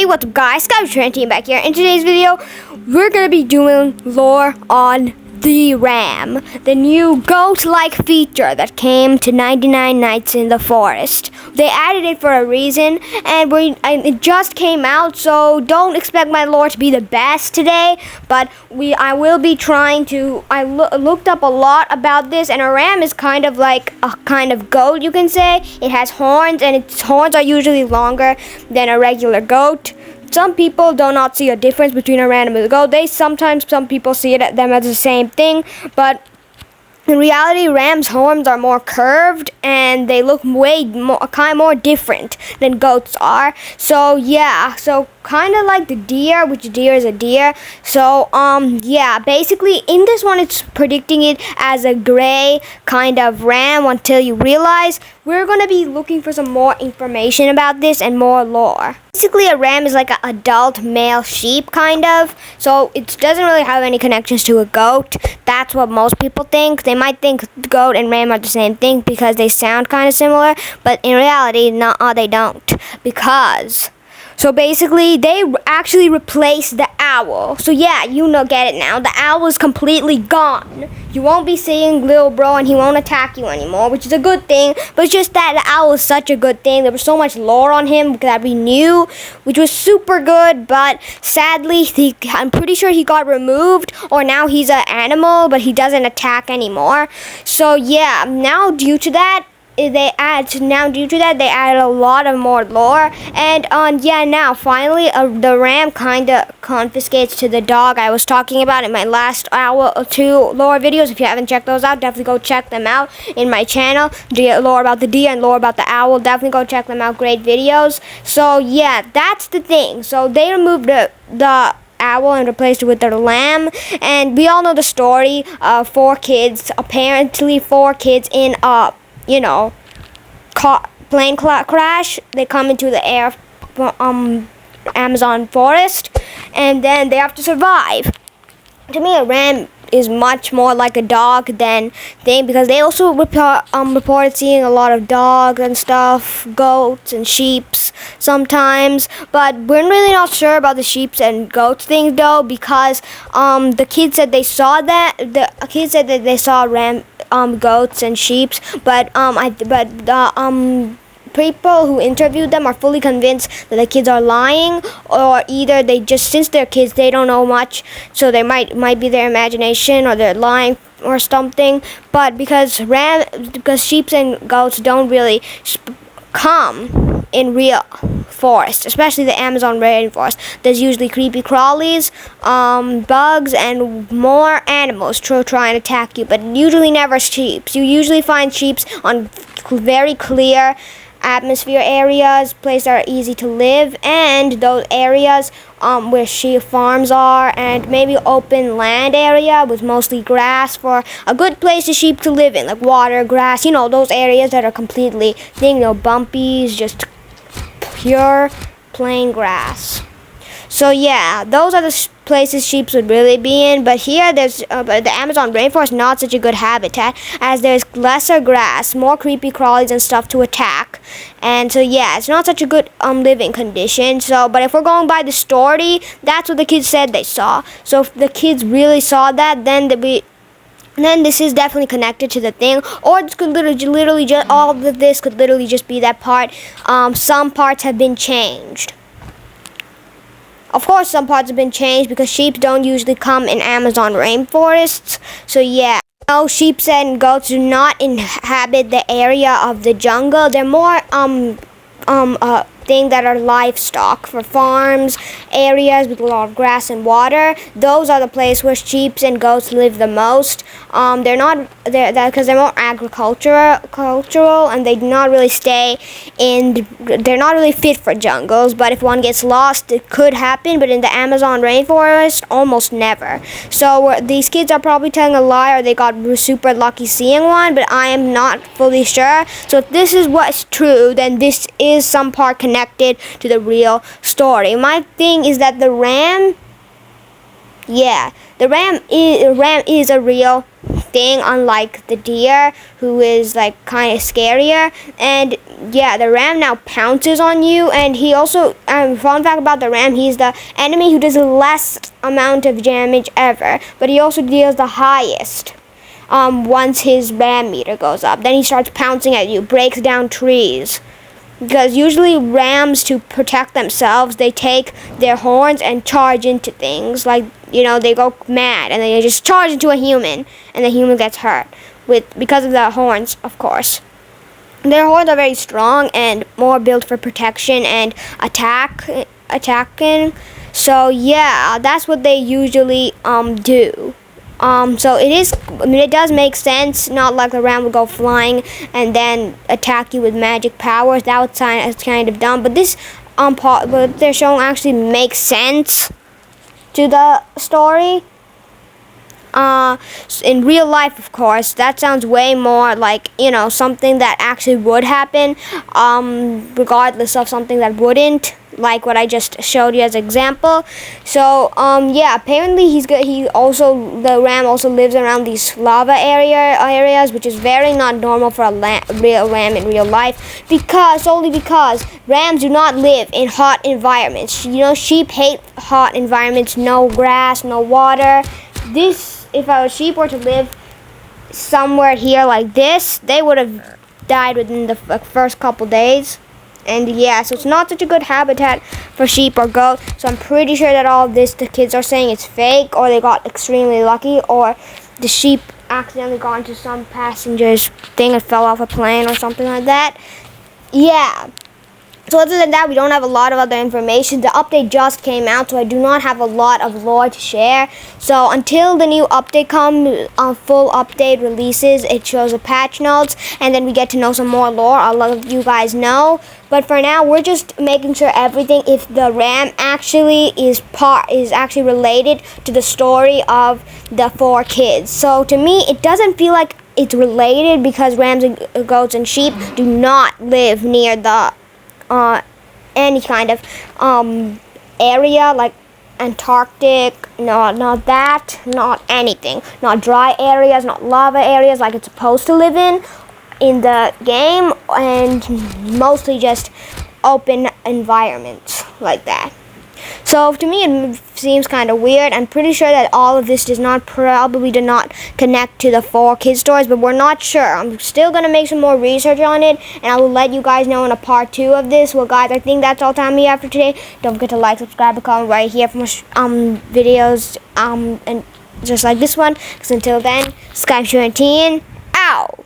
what's up guys, Sky Team back here. In today's video, we're gonna be doing lore on the ram, the new goat-like feature that came to 99 Nights in the Forest. They added it for a reason, and it just came out, so don't expect my lore to be the best today, but I will be trying to. I looked up a lot about this, and a ram is kind of like a kind of goat, you can say. It has horns, and its horns are usually longer than a regular goat. Some people do not see a difference between a ram and a goat. Some people see them as the same thing, but in reality, rams' horns are more curved and they look way more different than goats are. So yeah, so kind of like the deer, which deer is a deer. So yeah, basically in this one it's predicting it as a gray kind of ram until you realize. We're gonna be looking for some more information about this and more lore. Basically, a ram is like an adult male sheep kind of, so it doesn't really have any connections to a goat. That's what most people think. They might think goat and ram are the same thing because they sound kind of similar, but in reality, they don't. So basically, they actually replaced the owl. So yeah, get it now. The owl is completely gone. You won't be seeing little bro and he won't attack you anymore, which is a good thing. But it's just that the owl is such a good thing. There was so much lore on him that we knew, which was super good. But sadly, I'm pretty sure he got removed, or now he's an animal, but he doesn't attack anymore. So yeah, now due to that, they added a lot of more lore, and yeah, now finally the ram kind of confiscates to the dog I was talking about in my last hour or two lore videos. If you haven't checked those out, definitely go check them out in my channel. Lore about the deer and lore about the owl, definitely go check them out. Great videos. So yeah, that's the thing. So they removed the owl and replaced it with the lamb, and we all know the story. Apparently 4 kids in a plane crash. They come into the Amazon forest, and then they have to survive. To me, a ram is much more like a dog than thing, because they also reported seeing a lot of dogs and stuff, goats and sheeps sometimes, but we're really not sure about the sheeps and goats thing though, because the kids said they saw they saw goats and sheeps, but people who interviewed them are fully convinced that the kids are lying, or either since they're kids, they don't know much, so they might be their imagination, or they're lying or something. But because sheep and goats don't really come in real forest, especially the Amazon rainforest, there's usually creepy crawlies, bugs, and more animals try and attack you, but usually never sheep. You usually find sheep on very clear atmosphere areas, places that are easy to live, and those areas where sheep farms are, and maybe open land area with mostly grass for a good place for sheep to live in, like water, grass, those areas that are completely bumpies, just pure plain grass. So yeah, those are the places sheep would really be in. But here, but the Amazon rainforest not such a good habitat, as there's lesser grass, more creepy crawlies and stuff to attack, and so yeah, it's not such a good living condition. So, but if we're going by the story, that's what the kids said they saw. So if the kids really saw that, then this is definitely connected to the thing, or this could literally just all of this could literally just be that part. Some parts have been changed. Of course, some parts have been changed because sheep don't usually come in Amazon rainforests. So yeah, no, sheep and goats do not inhabit the area of the jungle. They're more thing that are livestock for farms, areas with a lot of grass and water. Those are the places where sheep and goats live the most. Because they're more agricultural, and they do not really they're not really fit for jungles. But if one gets lost, it could happen. But in the Amazon rainforest, almost never. So these kids are probably telling a lie, or they got super lucky seeing one, but I am not fully sure. So if this is what's true, then this is some part connected to the real story. My thing is that the ram is a real thing, unlike the deer, who is like kind of scarier. And yeah, the ram now pounces on you, and he also, fun fact about the ram, he's the enemy who does the less amount of damage ever, but he also deals the highest once his ram meter goes up. Then he starts pouncing at you, breaks down trees. Because usually rams, to protect themselves, they take their horns and charge into things. Like, you know, they go mad and they just charge into a human, and the human gets hurt because of the horns, of course. Their horns are very strong and more built for protection and attacking. So yeah, that's what they usually do. So it does make sense, not like the ram would go flying and then attack you with magic powers. That would sound kind of dumb, but this what they're showing actually makes sense to the story. In real life, of course, that sounds way more like, you know, something that actually would happen, regardless of something that wouldn't, like what I just showed you as an example. So yeah, apparently the ram also lives around these lava areas, which is very not normal for a real ram in real life, solely because rams do not live in hot environments. You know, sheep hate hot environments, no grass, no water. If a sheep were to live somewhere here like this, they would have died within the first couple days. And yeah, so it's not such a good habitat for sheep or goat. So I'm pretty sure that all this the kids are saying is fake, or they got extremely lucky, or the sheep accidentally got into some passenger's thing and fell off a plane or something like that. Yeah. So other than that, we don't have a lot of other information. The update just came out, so I do not have a lot of lore to share. So until the new update full update releases, it shows the patch notes, and then we get to know some more lore. I'll let you guys know. But for now, we're just making sure everything, if the ram actually is actually related to the story of the 4 kids. So to me, it doesn't feel like it's related, because rams and goats and sheep do not live near the any kind of area like Antarctic, not that, not anything, not dry areas, not lava areas like it's supposed to live in the game, and mostly just open environments like that. So to me, it seems kind of weird. I'm pretty sure that all of this probably did not connect to the 4 kids stories, but we're not sure. I'm still going to make some more research on it, and I will let you guys know in a part 2 of this. Well, guys, I think that's all time we have for today. Don't forget to like, subscribe, and comment right here for more videos, and just like this one. Because until then, Skype 17, out!